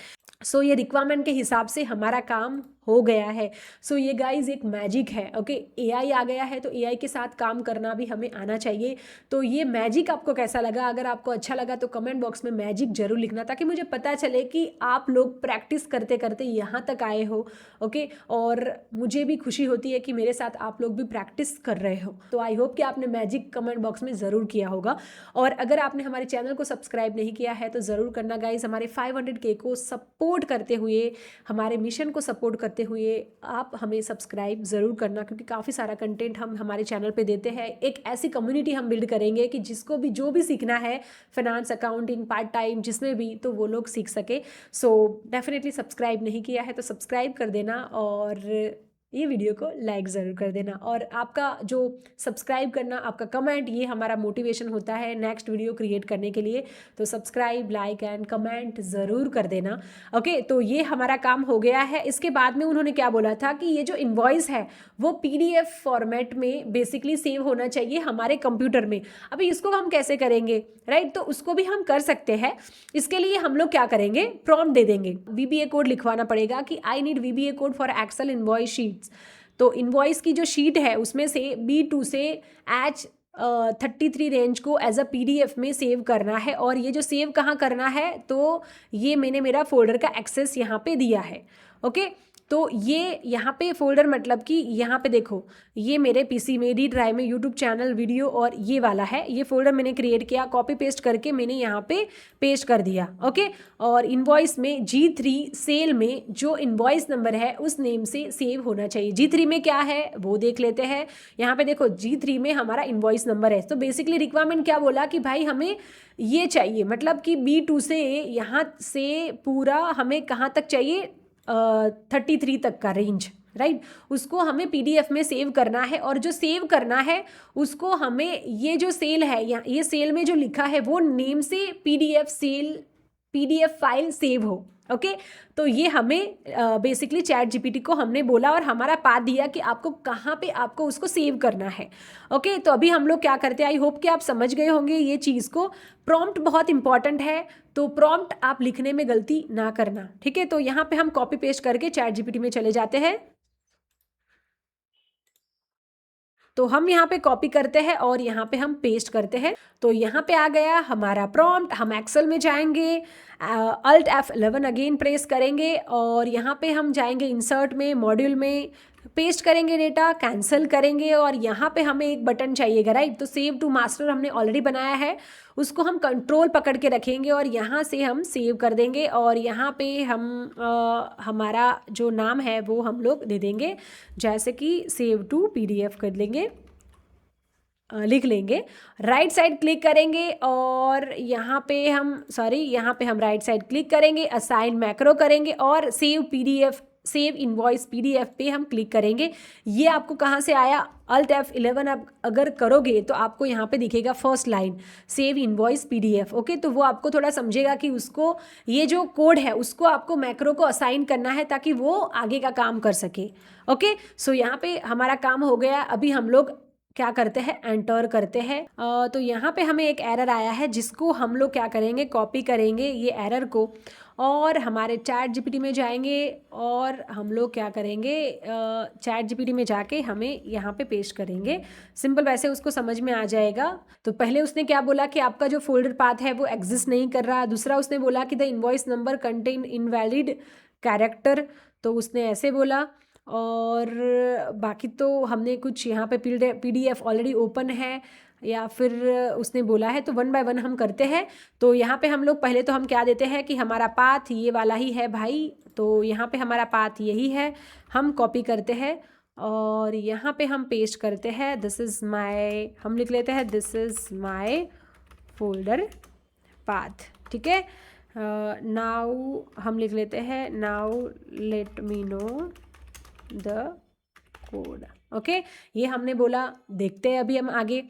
सो ये रिक्वायरमेंट के हिसाब से हमारा काम हो गया है। सो ये गाइज एक मैजिक है। ओके AI आ गया है तो AI के साथ काम करना भी हमें आना चाहिए। तो ये मैजिक आपको कैसा लगा, अगर आपको अच्छा लगा तो कमेंट बॉक्स में मैजिक जरूर लिखना ताकि मुझे पता चले कि आप लोग प्रैक्टिस करते करते यहाँ तक आए हो। ओके और मुझे भी खुशी होती है कि मेरे साथ आप लोग भी प्रैक्टिस कर रहे हो। तो आई होप कि आपने मैजिक कमेंट बॉक्स में ज़रूर किया होगा। और अगर आपने हमारे चैनल को सब्सक्राइब नहीं किया है तो ज़रूर करना गाइज। हमारे 500K को सपोर्ट करते हुए, हमारे मिशन को सपोर्ट करते हुए आप हमें सब्सक्राइब ज़रूर करना, क्योंकि काफ़ी सारा कंटेंट हम हमारे चैनल पे देते हैं। एक ऐसी कम्युनिटी हम बिल्ड करेंगे कि जिसको भी जो भी सीखना है, फाइनेंस, अकाउंटिंग, पार्ट टाइम, जिसमें भी, तो वो लोग सीख सके। सो डेफिनेटली सब्सक्राइब नहीं किया है तो सब्सक्राइब कर देना और ये वीडियो को लाइक ज़रूर कर देना। और आपका जो सब्सक्राइब करना, आपका कमेंट, ये हमारा मोटिवेशन होता है नेक्स्ट वीडियो क्रिएट करने के लिए। तो सब्सक्राइब, लाइक एंड कमेंट ज़रूर कर देना। ओके तो ये हमारा काम हो गया है। इसके बाद में उन्होंने क्या बोला था कि ये जो इनवॉइस है वो PDF फॉर्मेट में बेसिकली सेव होना चाहिए हमारे कंप्यूटर में। अभी इसको हम कैसे करेंगे राइट, तो उसको भी हम कर सकते हैं। इसके लिए हम लोग क्या करेंगे, प्रॉम्प्ट दे देंगे, VBA कोड लिखवाना पड़ेगा कि I need VBA code for Excel invoice sheet. तो इनवॉइस की जो शीट है उसमें से B2 से H33 रेंज को एज अ PDF में सेव करना है। और ये जो सेव कहाँ करना है, तो ये मैंने मेरा फोल्डर का एक्सेस यहाँ पे दिया है। ओके तो ये यहाँ पे फोल्डर मतलब कि यहाँ पे देखो, ये मेरे PC में D ड्राइव में YouTube चैनल, वीडियो और ये वाला है। ये फोल्डर मैंने क्रिएट किया, कॉपी पेस्ट करके मैंने यहाँ पे पेस्ट कर दिया। ओके और इनवॉइस में G3 सेल में जो इनवॉइस नंबर है उस नेम से सेव होना चाहिए। G3 में क्या है वो देख लेते हैं। यहाँ पे देखो G3 में हमारा इनवॉइस नंबर है। तो बेसिकली रिक्वायरमेंट क्या बोला कि भाई हमें ये चाहिए, मतलब कि B2 से यहाँ से पूरा हमें कहाँ तक चाहिए, 33 तक का रेंज राइट, उसको हमें PDF में सेव करना है, और जो सेव करना है उसको हमें ये जो सेल है या ये सेल में जो लिखा है वो नेम से PDF फाइल सेव हो। ओके, तो ये हमें बेसिकली चैट GPT को हमने बोला और हमारा पाथ दिया कि आपको कहाँ पे आपको उसको सेव करना है। ओके, तो अभी हम लोग क्या करते हैं, आई होप कि आप समझ गए होंगे ये चीज़ को। प्रॉम्प्ट बहुत इंपॉर्टेंट है, तो प्रॉम्प्ट आप लिखने में गलती ना करना, ठीक है। तो यहाँ पे हम कॉपी पेस्ट करके चैट GPT में चले जाते हैं। तो हम यहाँ पे कॉपी करते हैं और यहाँ पे हम पेस्ट करते हैं। तो यहाँ पे आ गया हमारा प्रॉम्प्ट। हम एक्सेल में जाएंगे, Alt F11 अगेन प्रेस करेंगे और यहाँ पे हम जाएंगे इंसर्ट में, मॉड्यूल में, पेस्ट करेंगे डेटा, कैंसिल करेंगे और यहाँ पे हमें एक बटन चाहिएगा, राइट। तो सेव टू मास्टर हमने ऑलरेडी बनाया है, उसको हम कंट्रोल पकड़ के रखेंगे और यहाँ से हम सेव कर देंगे और यहाँ पे हम हमारा जो नाम है वो हम लोग दे देंगे, जैसे कि सेव टू PDF कर लेंगे, लिख लेंगे। राइट साइड क्लिक करेंगे और यहाँ पे हम राइट साइड क्लिक करेंगे, असाइन मैक्रो करेंगे और सेव इनवॉइस PDF पे हम क्लिक करेंगे। ये आपको कहाँ से आया, Alt F11 आप अगर करोगे तो आपको यहाँ पे दिखेगा first line, save invoice PDF। Okay, तो वो आपको थोड़ा समझेगा कि उसको ये जो कोड है उसको आपको मैक्रो को असाइन करना है ताकि वो आगे का काम कर सके। ओके, सो यहाँ पे हमारा काम हो गया। अभी हम लोग क्या करते हैं, एंटर करते हैं। तो यहाँ पे हमें एक एरर आया है जिसको हम लोग क्या करेंगे, कॉपी करेंगे ये एरर को और हमारे चैट GPT में जाएंगे और हम लोग क्या करेंगे, चैट GPT में जाके हमें यहाँ पे पेस्ट करेंगे। सिंपल, वैसे उसको समझ में आ जाएगा। तो पहले उसने क्या बोला कि आपका जो फोल्डर पाथ है वो एग्जिस्ट नहीं कर रहा। दूसरा उसने बोला कि the invoice number contain invalid character, तो उसने ऐसे बोला। और बाकी तो हमने कुछ यहाँ पे PDF ऑलरेडी ओपन है या फिर उसने बोला है, तो वन बाय वन हम करते हैं। तो यहाँ पे हम लोग पहले तो हम क्या देते हैं कि हमारा पाथ ये वाला ही है भाई, तो यहाँ पे हमारा पाथ यही है, हम कॉपी करते हैं और यहाँ पे हम पेस्ट करते हैं। दिस इज़ माय, हम लिख लेते हैं this is my folder path, ठीक है। नाउ हम लिख लेते हैं now let me know the code. Okay, ये हमने बोला। देखते हैं अभी हम आगे।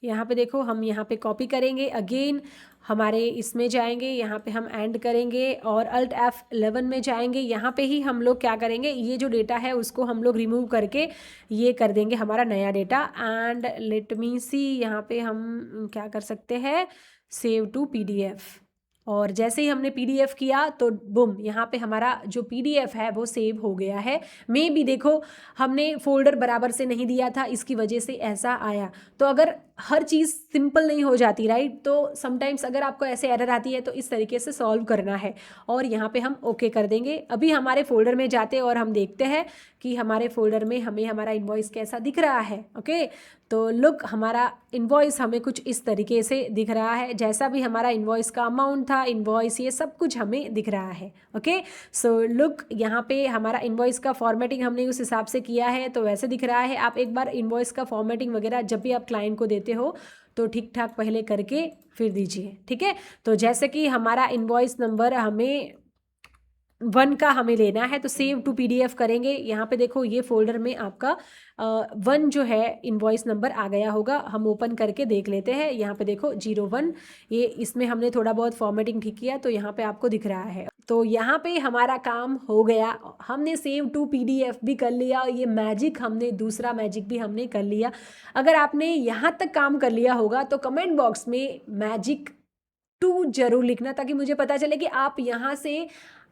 यहाँ पे देखो, हम यहाँ पे कॉपी करेंगे, अगेन हमारे इसमें जाएंगे, यहाँ पे हम एंड करेंगे और Alt F11 में जाएंगे। यहाँ पे ही हम लोग क्या करेंगे, ये जो डेटा है उसको हम लोग रिमूव करके ये कर देंगे हमारा नया डेटा। एंड लेट मी सी, यहाँ पे हम क्या कर सकते हैं, सेव टू PDF। और जैसे ही हमने PDF किया तो बुम, यहाँ पे हमारा जो PDF है वो सेव हो गया है। मे भी देखो हमने फोल्डर बराबर से नहीं दिया था, इसकी वजह से ऐसा आया। तो अगर हर चीज़ सिंपल नहीं हो जाती, राइट, तो समटाइम्स अगर आपको ऐसे एरर आती है तो इस तरीके से सॉल्व करना है। और यहाँ पे हम ओके कर देंगे। अभी हमारे फोल्डर में जाते और हम देखते हैं कि हमारे फोल्डर में हमें हमारा इनवॉइस कैसा दिख रहा है। ओके, तो लुक, हमारा इनवॉइस हमें कुछ इस तरीके से दिख रहा है, जैसा भी हमारा इनवॉइस का अमाउंट था, इनवॉइस, ये सब कुछ हमें दिख रहा है। ओके, सो लुक, यहाँ पे हमारा इनवॉइस का फॉर्मेटिंग हमने उस हिसाब से किया है तो वैसे दिख रहा है। आप एक बार इनवॉइस का फॉर्मेटिंग वगैरह जब भी आप क्लाइंट को देते हो तो ठीक ठाक पहले करके फिर दीजिए, ठीक है। तो जैसे कि हमारा इनवॉइस नंबर हमें 1 का हमें लेना है, तो सेव टू PDF करेंगे। यहाँ पे देखो ये फोल्डर में आपका 1 जो है इनवॉइस नंबर आ गया होगा। हम ओपन करके देख लेते हैं। यहाँ पे देखो 01, ये इसमें हमने थोड़ा बहुत फॉर्मेटिंग ठीक किया तो यहाँ पे आपको दिख रहा है। तो यहाँ पे हमारा काम हो गया, हमने सेव टू PDF भी कर लिया। ये मैजिक, हमने दूसरा मैजिक भी हमने कर लिया। अगर आपने यहाँ तक काम कर लिया होगा तो कमेंट बॉक्स में मैजिक 2 जरूर लिखना, ताकि मुझे पता चले कि आप यहाँ से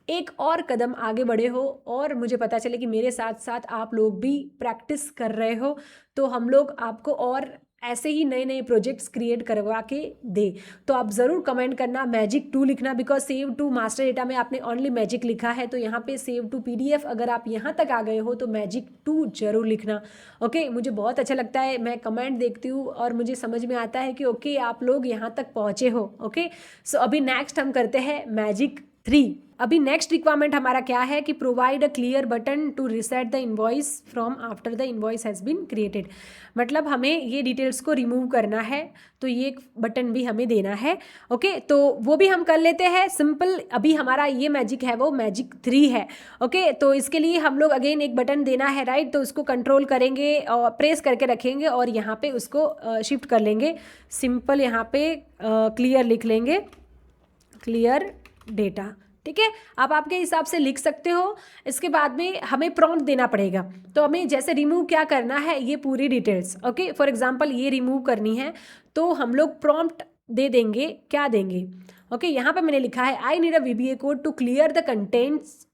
एक और कदम आगे बढ़े हो और मुझे पता चले कि मेरे साथ साथ आप लोग भी प्रैक्टिस कर रहे हो। तो हम लोग आपको और ऐसे ही नए नए प्रोजेक्ट्स क्रिएट करवा के दे। तो आप ज़रूर कमेंट करना मैजिक 2 लिखना, because save to master data में आपने ओनली मैजिक लिखा है। तो यहाँ पे सेव टू PDF अगर आप यहाँ तक आ गए हो तो मैजिक 2 जरूर लिखना। ओके, मुझे बहुत अच्छा लगता है, मैं कमेंट देखती हूँ और मुझे समझ में आता है कि ओके आप लोग यहाँ तक पहुँचे हो। ओके, सो अभी नेक्स्ट हम करते हैं मैजिक 3। अभी नेक्स्ट रिक्वायरमेंट हमारा क्या है कि provide a clear button to reset the invoice from after the invoice has been created. मतलब हमें ये डिटेल्स को रिमूव करना है, तो ये एक बटन भी हमें देना है। ओके, तो वो भी हम कर लेते हैं सिंपल। अभी हमारा ये मैजिक है वो मैजिक 3 है। ओके, तो इसके लिए हम लोग अगेन एक बटन देना है, राइट। तो उसको कंट्रोल करेंगे और प्रेस करके रखेंगे और यहाँ पे उसको शिफ्ट कर लेंगे। सिंपल यहाँ पे क्लियर लिख लेंगे, क्लियर डेटा। ठीक है, आप आपके हिसाब से लिख सकते हो। इसके बाद में हमें प्रॉम्प्ट देना पड़ेगा। तो हमें जैसे रिमूव क्या करना है ये पूरी डिटेल्स, ओके, फॉर एग्जांपल ये रिमूव करनी है तो हम लोग प्रॉम्प्ट दे देंगे, क्या देंगे, ओके। यहाँ पे मैंने लिखा है I need a VBA code to clear the contents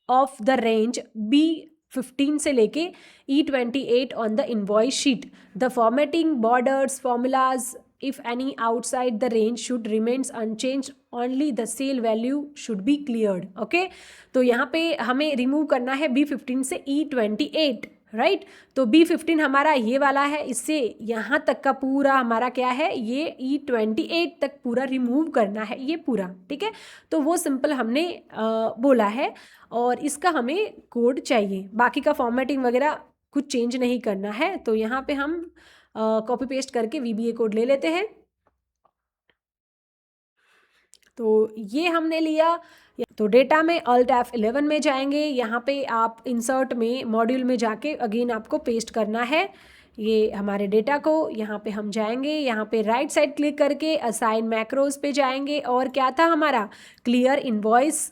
of the range B15 से लेके E28 on the invoice sheet. The formatting, borders, formulas if any outside the range should remains unchanged, only the sale value should be cleared। okay, तो यहाँ पे हमें remove करना है B15 से E28, right. तो B15 हमारा ये वाला है, इससे यहाँ तक का पूरा हमारा क्या है, ये E28 तक पूरा रिमूव करना है ये पूरा। ठीक है, तो वो सिंपल हमने बोला है और इसका हमें कोड चाहिए। बाकी का फॉर्मेटिंग वगैरह कुछ चेंज नहीं करना है। तो यहाँ पे हम कॉपी पेस्ट करके VBA कोड ले लेते हैं। तो ये हमने लिया। तो डेटा में Alt F11 में जाएंगे, यहाँ पे आप इंसर्ट में मॉड्यूल में जाके अगेन आपको पेस्ट करना है ये हमारे डेटा को। यहाँ पे हम जाएंगे, यहाँ पे राइट साइड क्लिक करके असाइन मैक्रोज पे जाएंगे और क्या था हमारा, क्लियर इनवॉइस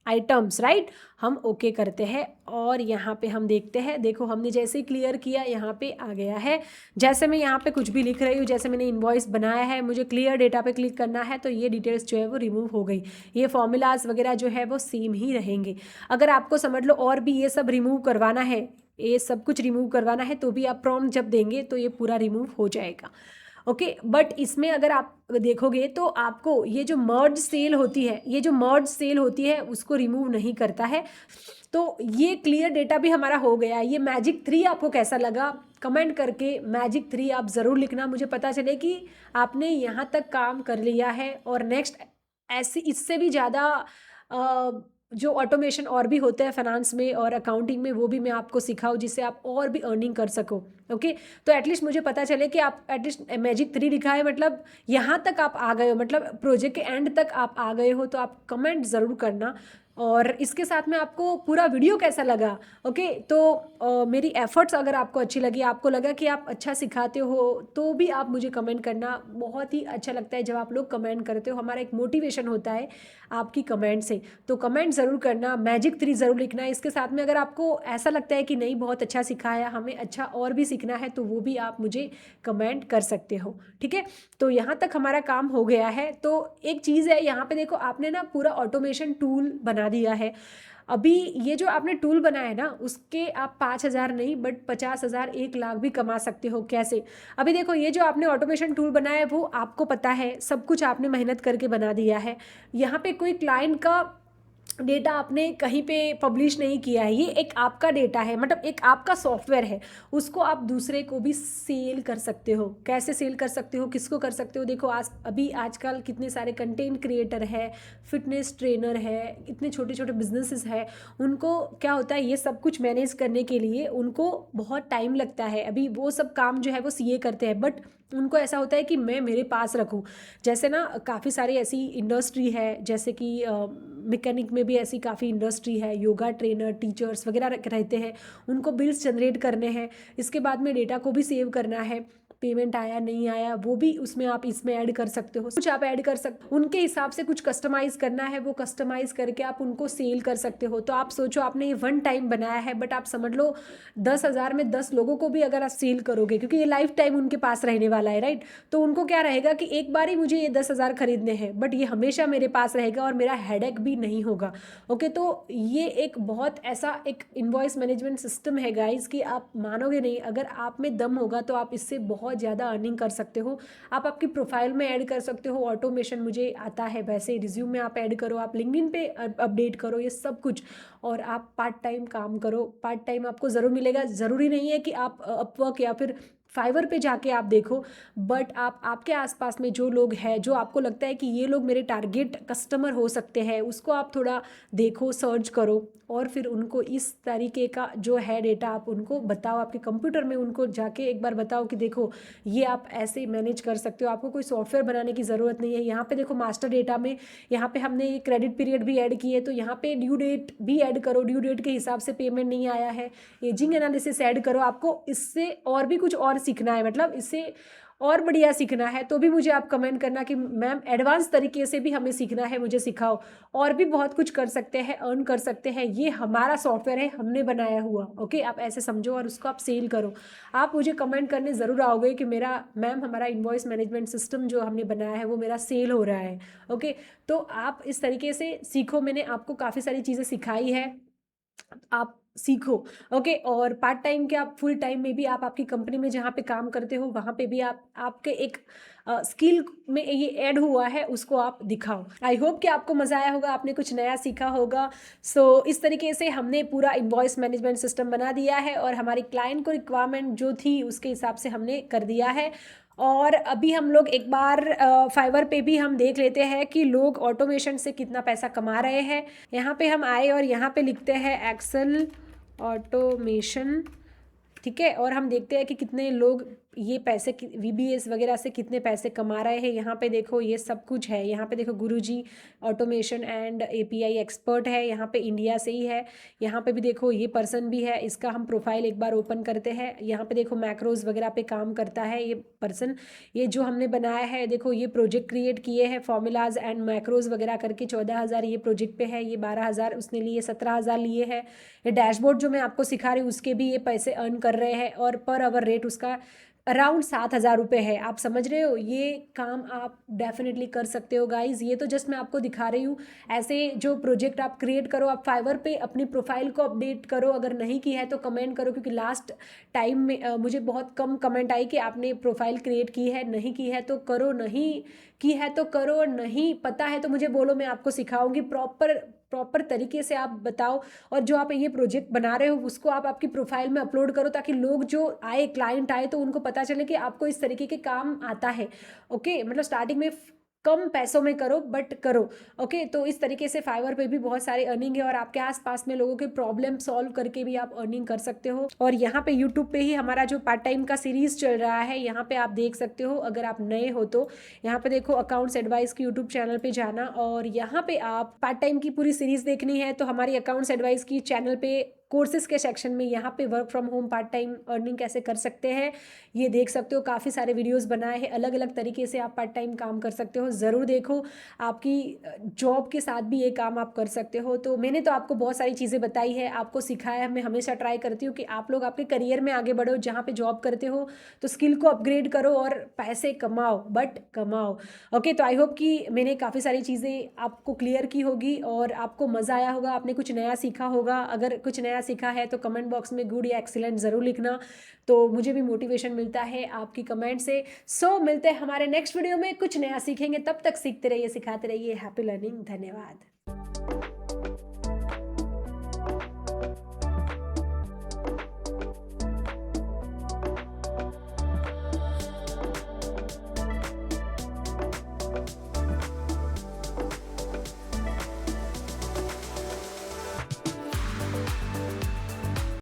आइटम्स, राइट। हम ओके करते हैं और यहाँ पे हम देखते हैं, देखो हमने जैसे ही क्लियर किया यहाँ पे आ गया है। जैसे मैं यहाँ पे कुछ भी लिख रही हूँ, जैसे मैंने इनवॉइस बनाया है, मुझे क्लियर डेटा पे क्लिक करना है तो ये डिटेल्स जो है वो रिमूव हो गई। ये फॉर्मूलाज वगैरह जो है वो सेम ही रहेंगे। अगर आपको समझ लो और भी ये सब रिमूव करवाना है, ये सब कुछ रिमूव करवाना है तो भी आप प्रॉम्प्ट जब देंगे तो ये पूरा रिमूव हो जाएगा। ओके, बट इसमें अगर आप देखोगे तो आपको ये जो मर्ज सेल होती है, ये जो मर्ज सेल होती है उसको रिमूव नहीं करता है। तो ये क्लियर डेटा भी हमारा हो गया। ये मैजिक 3 आपको कैसा लगा, कमेंट करके मैजिक 3 आप ज़रूर लिखना, मुझे पता चले कि आपने यहाँ तक काम कर लिया है। और नेक्स्ट ऐसी इससे भी ज़्यादा जो ऑटोमेशन और भी होते हैं फाइनेंस में और अकाउंटिंग में, वो भी मैं आपको सिखाऊं जिससे आप और भी अर्निंग कर सको। ओके, तो एटलीस्ट मुझे पता चले कि आप एटलीस्ट मैजिक 3 लिखा है, मतलब यहाँ तक आप आ गए हो, मतलब प्रोजेक्ट के एंड तक आप आ गए हो। तो आप कमेंट ज़रूर करना। और इसके साथ में आपको पूरा वीडियो कैसा लगा। ओके, तो मेरी एफर्ट्स अगर आपको अच्छी लगी, आपको लगा कि आप अच्छा सिखाते हो, तो भी आप मुझे कमेंट करना। बहुत ही अच्छा लगता है जब आप लोग कमेंट करते हो, हमारा एक मोटिवेशन होता है आपकी कमेंट से। तो कमेंट ज़रूर करना, मैजिक 3 ज़रूर लिखना। इसके साथ में अगर आपको ऐसा लगता है कि नहीं बहुत अच्छा सिखाया, हमें अच्छा और भी सीखना है, तो वो भी आप मुझे कमेंट कर सकते हो। ठीक है, तो यहाँ तक हमारा काम हो गया है। तो एक चीज़ है यहाँ पे देखो, आपने ना पूरा ऑटोमेशन टूल बना दिया है। अभी ये जो आपने टूल बनाया है ना, उसके आप 5,000 नहीं बट 50,000 1,00,000 भी कमा सकते हो। कैसे? अभी देखो, ये जो आपने ऑटोमेशन टूल बनाया है वो आपको पता है, सब कुछ आपने मेहनत करके बना दिया है। यहाँ पे कोई क्लाइंट का डेटा आपने कहीं पे पब्लिश नहीं किया है, ये एक आपका डेटा है, मतलब एक आपका सॉफ्टवेयर है। उसको आप दूसरे को भी सेल कर सकते हो। कैसे सेल कर सकते हो, किसको कर सकते हो? देखो अभी आजकल कितने सारे कंटेंट क्रिएटर है, फिटनेस ट्रेनर है, इतने छोटे छोटे बिजनेसेस है। उनको क्या होता है, ये सब कुछ मैनेज करने के लिए उनको बहुत टाइम लगता है। अभी वो सब काम जो है वो CA करते हैं, बट उनको ऐसा होता है कि मैं मेरे पास रखूं। जैसे ना काफ़ी सारी ऐसी इंडस्ट्री है, जैसे कि मैकेनिक में भी ऐसी काफ़ी इंडस्ट्री है, योगा ट्रेनर, टीचर्स वगैरह रहते हैं। उनको बिल्स जनरेट करने हैं, इसके बाद में डेटा को भी सेव करना है। पेमेंट आया नहीं आया वो भी उसमें आप इसमें ऐड कर सकते हो, कुछ आप ऐड कर सकते। उनके हिसाब से कुछ कस्टमाइज करना है, वो कस्टमाइज करके आप उनको सेल कर सकते हो। तो आप सोचो, आपने ये 1 टाइम बनाया है, बट आप समझ लो 10,000 में 10 लोगों को भी अगर आप सेल करोगे, क्योंकि ये लाइफ टाइम उनके पास रहने वाला है, राइट। तो उनको क्या रहेगा कि एक बार ही मुझे ये 10,000 खरीदने हैं, बट ये हमेशा मेरे पास रहेगा और मेरा हेडेक भी नहीं होगा। ओके, तो ये एक बहुत ऐसा एक इनवॉइस मैनेजमेंट सिस्टम है गाइज कि आप मानोगे नहीं। अगर आप में दम होगा तो आप इससे बहुत ज़्यादा अर्निंग कर सकते हो। आप आपकी प्रोफाइल में ऐड कर सकते हो। ऑटोमेशन मुझे आता है, वैसे रिज्यूम में आप ऐड करो, आप लिंक्डइन पे अपडेट करो, ये सब कुछ। और आप पार्ट टाइम काम करो, पार्ट टाइम आपको ज़रूर मिलेगा। ज़रूरी नहीं है कि आप अपवर्क या फिर फाइवर पे जाके आप देखो, बट आप आपके आसपास में जो लोग हैं, जो आपको लगता है कि ये लोग मेरे टारगेट कस्टमर हो सकते हैं, उसको आप थोड़ा देखो, सर्च करो और फिर उनको इस तरीके का जो है डेटा आप उनको बताओ, आपके कंप्यूटर में उनको जाके एक बार बताओ कि देखो ये आप ऐसे मैनेज कर सकते हो, आपको कोई सॉफ्टवेयर बनाने की ज़रूरत नहीं है। यहाँ पे देखो मास्टर डेटा में यहाँ पे हमने ये क्रेडिट पीरियड भी ऐड की है, तो यहाँ पे ड्यू डेट भी ऐड करो, ड्यू डेट के हिसाब से पेमेंट नहीं आया है, एजिंग एनालिसिस ऐड करो। आपको इससे और भी कुछ और सीखना है, मतलब इससे और बढ़िया सीखना है तो भी मुझे आप कमेंट करना कि मैम एडवांस तरीके से भी हमें सीखना है, मुझे सिखाओ। और भी बहुत कुछ कर सकते हैं, अर्न कर सकते हैं, ये हमारा सॉफ्टवेयर है, हमने बनाया हुआ। ओके, आप ऐसे समझो और उसको आप सेल करो। आप मुझे कमेंट करने ज़रूर आओगे कि मेरा मैम हमारा इनवॉइस मैनेजमेंट सिस्टम जो हमने बनाया है वो मेरा सेल हो रहा है। ओके, तो आप इस तरीके से सीखो, मैंने आपको काफ़ी सारी चीज़ें सिखाई है, आप सीखो। ओके, और पार्ट टाइम के आप फुल टाइम में भी आप आपकी कंपनी में जहाँ पे काम करते हो वहाँ पे भी आप आपके एक स्किल में ये ऐड हुआ है, उसको आप दिखाओ। आई होप कि आपको मज़ा आया होगा, आपने कुछ नया सीखा होगा। सो इस तरीके से हमने पूरा इनवॉइस मैनेजमेंट सिस्टम बना दिया है और हमारी क्लाइंट को रिक्वायरमेंट जो थी उसके हिसाब से हमने कर दिया है। और अभी हम लोग एक बार फाइवर पे भी हम देख लेते हैं कि लोग ऑटोमेशन से कितना पैसा कमा रहे हैं। यहाँ पे हम आए और यहाँ पे लिखते हैं एक्सेल ऑटोमेशन, ठीक है, और हम देखते हैं कि कितने लोग ये पैसे VBS वगैरह से कितने पैसे कमा रहे हैं। यहाँ पे देखो ये सब कुछ है, यहाँ पे देखो गुरुजी ऑटोमेशन एंड API एक्सपर्ट है, यहाँ पे इंडिया से ही है। यहाँ पे भी देखो ये पर्सन भी है, इसका हम प्रोफाइल एक बार ओपन करते हैं। यहाँ पे देखो मैक्रोज वगैरह पे काम करता है ये पर्सन। ये जो हमने बनाया है देखो, ये प्रोजेक्ट क्रिएट किए हैं फॉर्मूलाज एंड मैक्रोज वगैरह करके 14,000 ये प्रोजेक्ट पे है, ये 12,000 उसने लिए, 17,000 लिए है। ये डैशबोर्ड जो मैं आपको सिखा रही हूँ उसके भी ये पैसे अर्न कर रहे हैं और पर आवर रेट उसका अराउंड 7,000 रुपये है। आप समझ रहे हो, ये काम आप डेफिनेटली कर सकते हो गाइज। ये तो जस्ट मैं आपको दिखा रही हूँ, ऐसे जो प्रोजेक्ट आप क्रिएट करो, आप फाइवर पे अपनी प्रोफाइल को अपडेट करो। अगर नहीं की है तो कमेंट करो, क्योंकि लास्ट टाइम में मुझे बहुत कम कमेंट आई कि आपने प्रोफाइल क्रिएट की है, नहीं की है तो करो, नहीं की है तो करो, नहीं पता है तो मुझे बोलो, मैं आपको सिखाऊंगी। प्रॉपर तरीके से आप बताओ, और जो आप ये प्रोजेक्ट बना रहे हो उसको आप आपकी प्रोफाइल में अपलोड करो, ताकि लोग जो आए, क्लाइंट आए, तो उनको पता चले कि आपको इस तरीके के काम आता है। ओके, मतलब स्टार्टिंग में कम पैसों में करो बट करो। ओके, तो इस तरीके से फाइवर पे भी बहुत सारी अर्निंग है और आपके आसपास में लोगों के प्रॉब्लम सॉल्व करके भी आप अर्निंग कर सकते हो। और यहाँ पे यूट्यूब पे ही हमारा जो पार्ट टाइम का सीरीज चल रहा है, यहाँ पे आप देख सकते हो। अगर आप नए हो तो यहाँ पे देखो अकाउंट्स एडवाइस की यूट्यूब चैनल पे जाना, और यहाँ पे आप पार्ट टाइम की पूरी सीरीज देखनी है तो हमारी अकाउंट्स एडवाइस की चैनल पे कोर्सेज के सेक्शन में यहाँ पे work from home part time earning कैसे कर सकते हैं ये देख सकते हो। काफ़ी सारे वीडियोस बनाए हैं, अलग अलग तरीके से आप पार्ट टाइम काम कर सकते हो, ज़रूर देखो। आपकी जॉब के साथ भी ये काम आप कर सकते हो। तो मैंने तो आपको बहुत सारी चीज़ें बताई है, आपको सिखाया है। मैं हमेशा ट्राई करती हूँ कि आप लोग आपके करियर में आगे बढ़ो। जहाँ पे जॉब करते हो तो स्किल को अपग्रेड करो और पैसे कमाओ, बट कमाओ। ओके, तो आई होप कि मैंने काफ़ी सारी चीज़ें आपको क्लियर की होगी और आपको मज़ा आया होगा, आपने कुछ नया सीखा होगा। अगर कुछ नया सीखा है तो कमेंट बॉक्स में गुड या एक्सीलेंट ज़रूर लिखना, तो मुझे भी मोटिवेशन मिलता है आपकी कमेंट से। सो मिलते हैं हमारे नेक्स्ट वीडियो में, कुछ नया सीखेंगे। तब तक सीखते रहिए, सिखाते रहिए। हैप्पी लर्निंग, धन्यवाद।